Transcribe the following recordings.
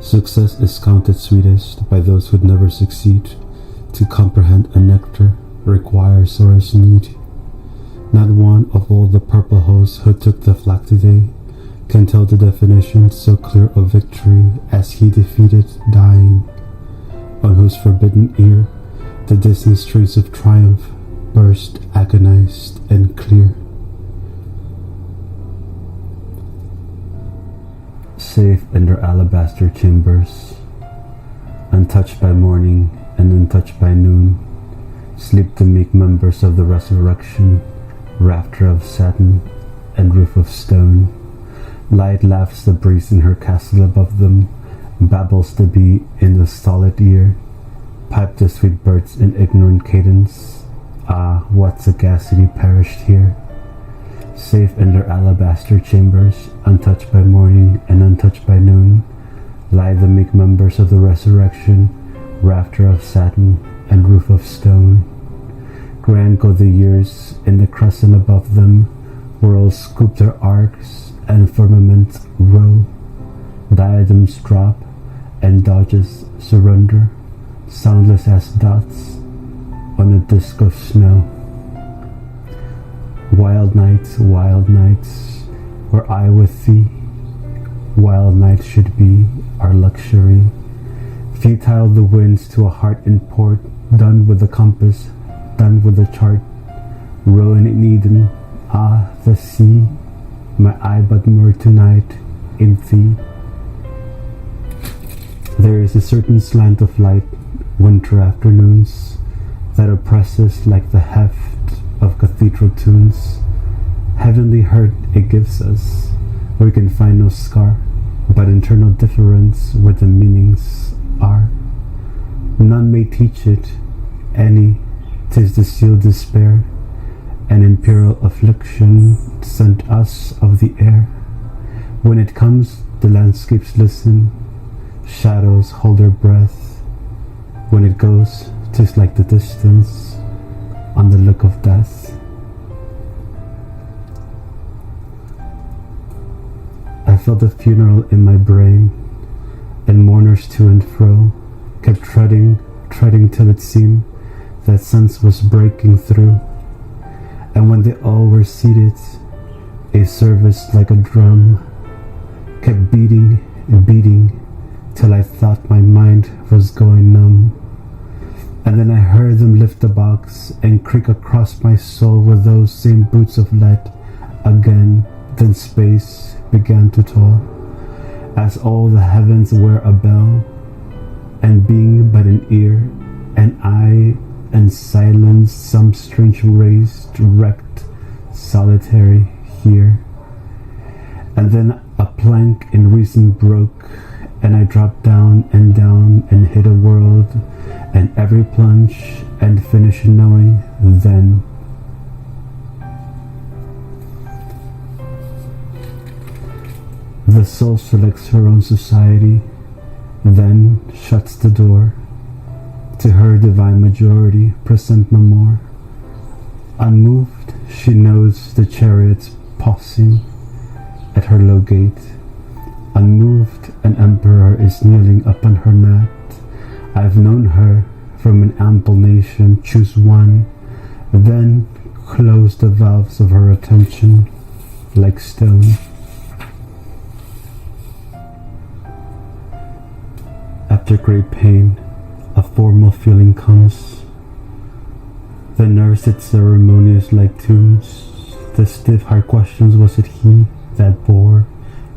Success is counted sweetest by those who'd never succeed. To comprehend a nectar requires sorest need. Not one of all the purple hosts who took the flag today can tell the definition so clear of victory as he defeated dying, on whose forbidden ear the distant strains of triumph burst agonized and clear. Safe in their alabaster chambers, untouched by morning and untouched by noon, sleep the meek members of the resurrection, rafter of satin and roof of stone. Light laughs the breeze in her castle above them, babbles the bee in the stolid ear, pipe the sweet birds in ignorant cadence. Ah, what sagacity perished here! Safe in their alabaster chambers, untouched by morning and untouched by noon, lie the meek members of the resurrection, rafter of satin and roof of stone. Grand go the years in the crescent above them, worlds scoop their arcs and firmaments row. Diadems drop and dodges surrender, soundless as dots on a disk of snow. Wild nights, were I with thee, wild nights should be our luxury. Futile the winds to a heart in port, done with the compass, done with the chart. Rowan in Eden, ah, the sea, my eye but moored tonight in thee. There is a certain slant of light, winter afternoons, that oppresses like the heft of cathedral tunes. Heavenly hurt it gives us, we can find no scar, but internal difference where the meanings are. None may teach it, any, 'tis the sealed despair, an imperial affliction sent us of the air. When it comes, the landscapes listen, shadows hold their breath. When it goes, 'tis like the distance on the look of death. I felt the funeral in my brain, and mourners to and fro kept treading till it seemed that sense was breaking through. And when they all were seated, a service like a drum kept beating and beating till I thought my mind was going numb. And then I heard them lift the box and creak across my soul with those same boots of lead again. Then space began to toll, as all the heavens were a bell, and being but an ear, and eye, and silence, some strange race wrecked, solitary here. And then a plank in reason broke, and I dropped down and hit a world, and every plunge and finish knowing then. The soul selects her own society, then shuts the door. To her divine majority present no more. Unmoved, she knows the chariots pausing at her low gate. Unmoved, an emperor is kneeling upon her mat. I've known her from an ample nation choose one, then close the valves of her attention like stone. After great pain, a formal feeling comes. The nerves sit ceremonious like tombs. The stiff hard questions, was it he that bore,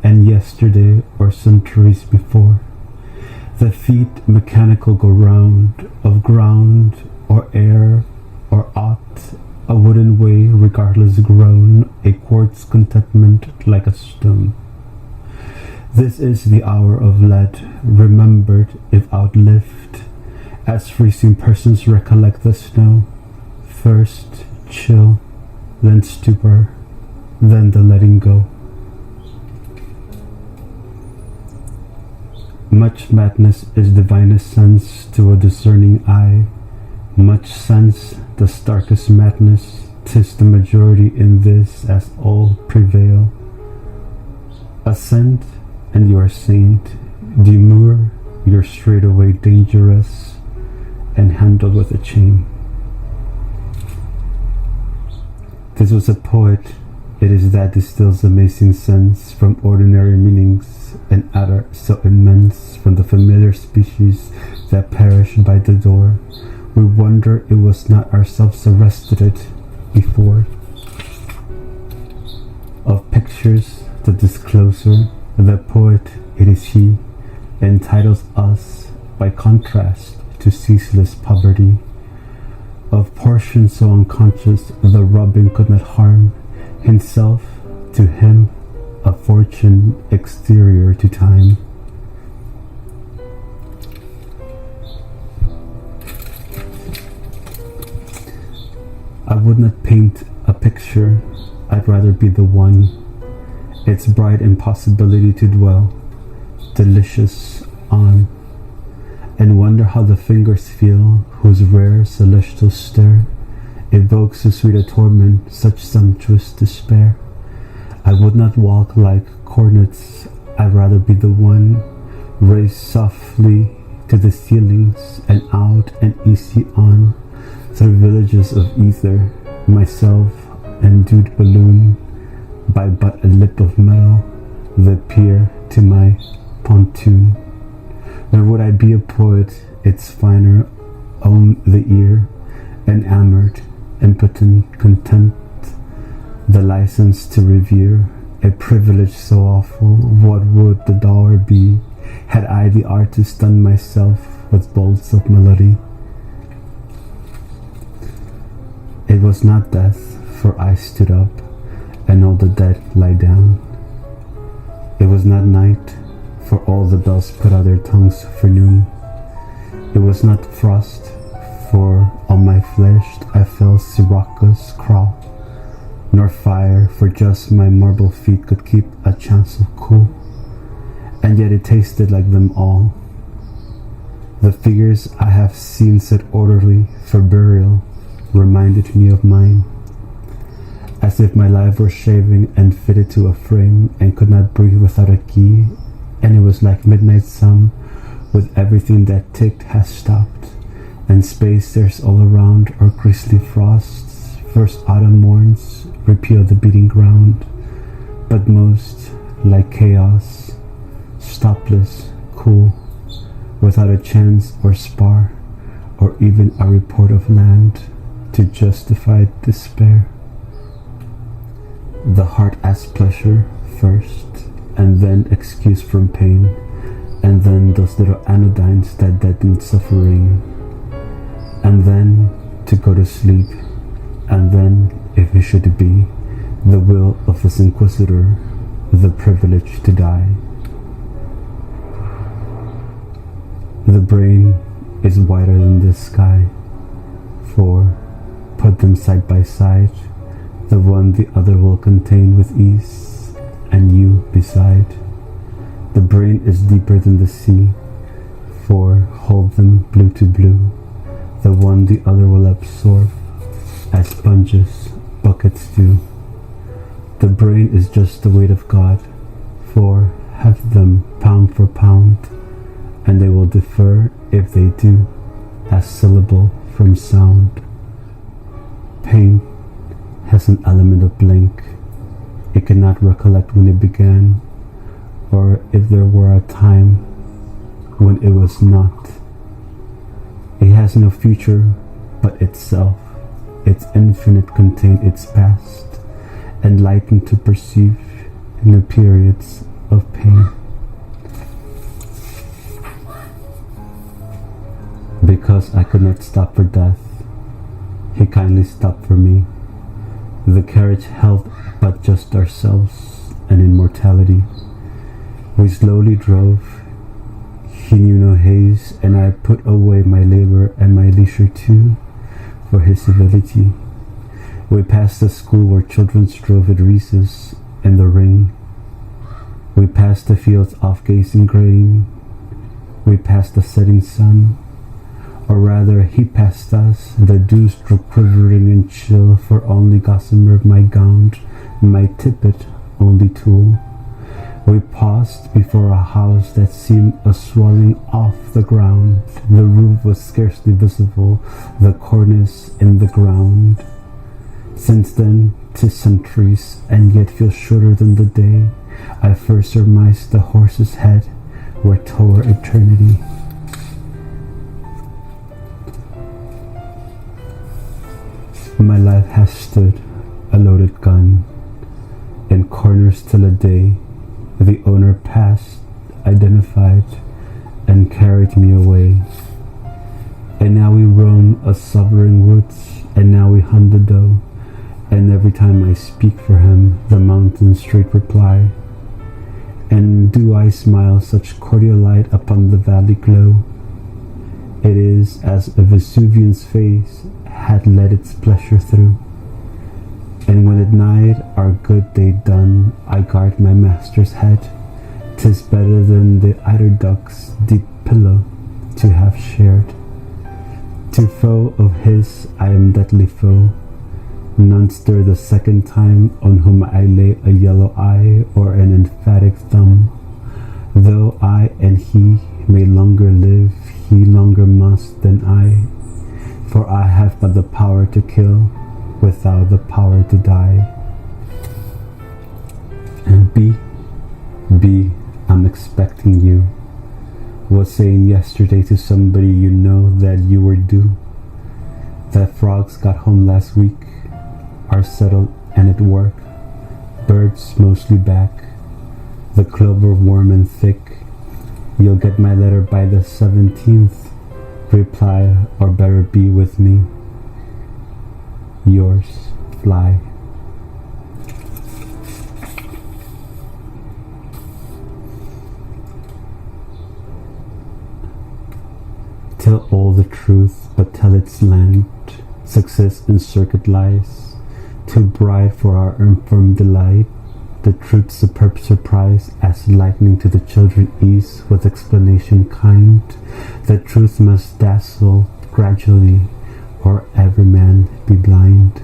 and yesterday or centuries before? The feet mechanical go round, of ground or air or aught, a wooden way regardless grown, a quartz contentment like a stone. This is the hour of lead, remembered if outlived, as freezing persons recollect the snow. First chill, then stupor, then the letting go. Much madness is divinest sense to a discerning eye. Much sense the starkest madness, 'tis the majority in this as all prevail. Assent, and you are saint, Demure, you're straightaway dangerous and handled with a chain. This was a poet. It is that distills amazing sense from ordinary meanings and utter so immense from the familiar species that perish by the door. We wonder it was not ourselves arrested it before. Of pictures, the discloser, the poet, it is he, entitles us by contrast to ceaseless poverty. Of portions so unconscious the rubbing could not harm, himself to him a fortune exterior to time. I would not paint a picture, I'd rather be the one, its bright impossibility to dwell, delicious on, and wonder how the fingers feel whose rare celestial stare evokes so sweet a torment, such sumptuous despair. I would not walk like cornets, I'd rather be the one raised softly to the ceilings and out and easy on through villages of ether, myself endued balloon by but a lip of metal, the pier to my pontoon. Nor would I be a poet, its finer own the ear, enamored, impotent, content, the license to revere, a privilege so awful. What would the dollar be, had I the art to stun myself with bolts of melody? It was not death, for I stood up, and all the dead lie down. It was not night, for all the bells put out their tongues for noon. It was not frost, for on my flesh I felt Sirocco's crawl, nor fire, for just my marble feet could keep a chance of cool. And yet it tasted like them all. The figures I have seen set orderly for burial reminded me of mine, as if my life were shaving and fitted to a frame and could not breathe without a key. And it was like midnight sun, with everything that ticked has stopped, and space there's all around, or grisly frosts, first autumn morns repeal the beating ground, but most like chaos, stopless, cool, without a chance or spar, or even a report of land to justify despair. The heart asks pleasure first, and then excuse from pain, and then those little anodynes that deaden suffering, and then to go to sleep, and then, if it should be, the will of this inquisitor, the privilege to die. The brain is wider than the sky, for, put them side by side, the one the other will contain with ease, and you beside. The brain is deeper than the sea, for hold them blue to blue, the one the other will absorb, as sponges buckets do. The brain is just the weight of God, for have them pound for pound, and they will differ if they do, as syllable from sound. Pain has an element of blank. It cannot recollect when it began, or if there were a time when it was not. It has no future but itself. Its infinite contained its past, enlightened to perceive in the periods of pain. Because I could not stop for death, he kindly stopped for me. The carriage held but just ourselves and immortality. We slowly drove. He knew no haze, and I put away my labor and my leisure too, for his civility. We passed the school where children strove at recess in the ring. We passed the fields off gazing grain. We passed the setting sun, or rather he passed us. The dews drew quivering and chill, for only gossamer my gown, my tippet only tool. We paused before a house that seemed a swelling off the ground. The roof was scarcely visible, the cornice in the ground. Since then, 'tis centuries, and yet feels shorter than the day I first surmised the horse's head were toward eternity. My life has stood a loaded gun in corners till a day the owner passed, identified, and carried me away. And now we roam a sovereign woods, and now we hunt the doe, and every time I speak for him, the mountains straight reply. And do I smile such cordial light upon the valley glow? It is as a Vesuvian's face had let its pleasure through. And when at night our good day done, I guard my master's head. 'Tis better than the eider duck's deep pillow to have shared. To foe of his I am deadly foe. None stir the second time on whom I lay a yellow eye or an emphatic thumb. Though I and he may longer live, he longer must than I. For I have but the power to kill, without the power to die. And B, I'm expecting you. Was saying yesterday to somebody you know that you were due. That frogs got home last week, are settled and at work. Birds mostly back, the clover warm and thick. You'll get my letter by the 17th. Reply or better be with me. Yours, Fly. Tell all the truth, but tell its land. Success in circuit lies, too bright for our infirm delight. The truth's superb surprise, as lightning to the children ease with explanation kind. The truth must dazzle gradually, or every man be blind.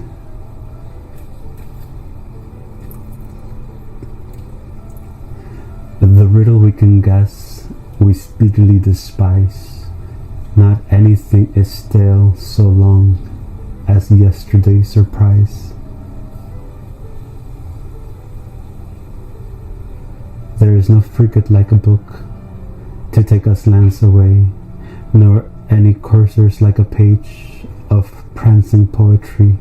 The riddle we can guess, we speedily despise. Not anything is stale so long as yesterday's surprise. There is no frigate like a book to take us lands away, nor any coursers like a page of prancing poetry.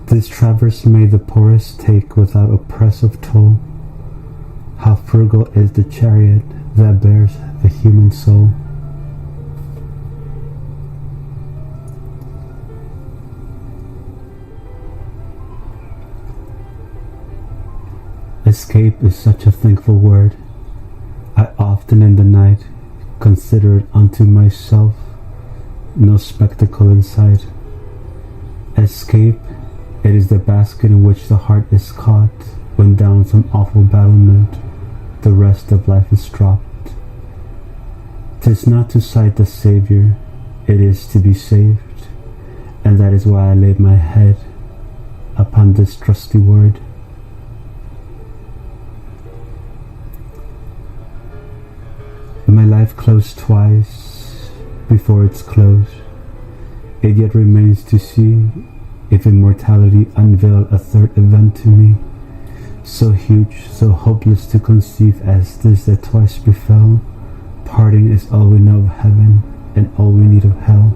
This traverse may the poorest take without oppressive toll. How frugal is the chariot that bears the human soul. Escape is such a thankful word. I often in the night consider it unto myself, no spectacle in sight. Escape, it is the basket in which the heart is caught when down some awful battlement the rest of life is dropped. 'Tis not to sight the Savior, it is to be saved, and that is why I lay my head upon this trusty word. My life closed twice before its close. It yet remains to see if immortality unveil a third event to me, so huge, so hopeless to conceive as this that twice befell. Parting is all we know of heaven and all we need of hell.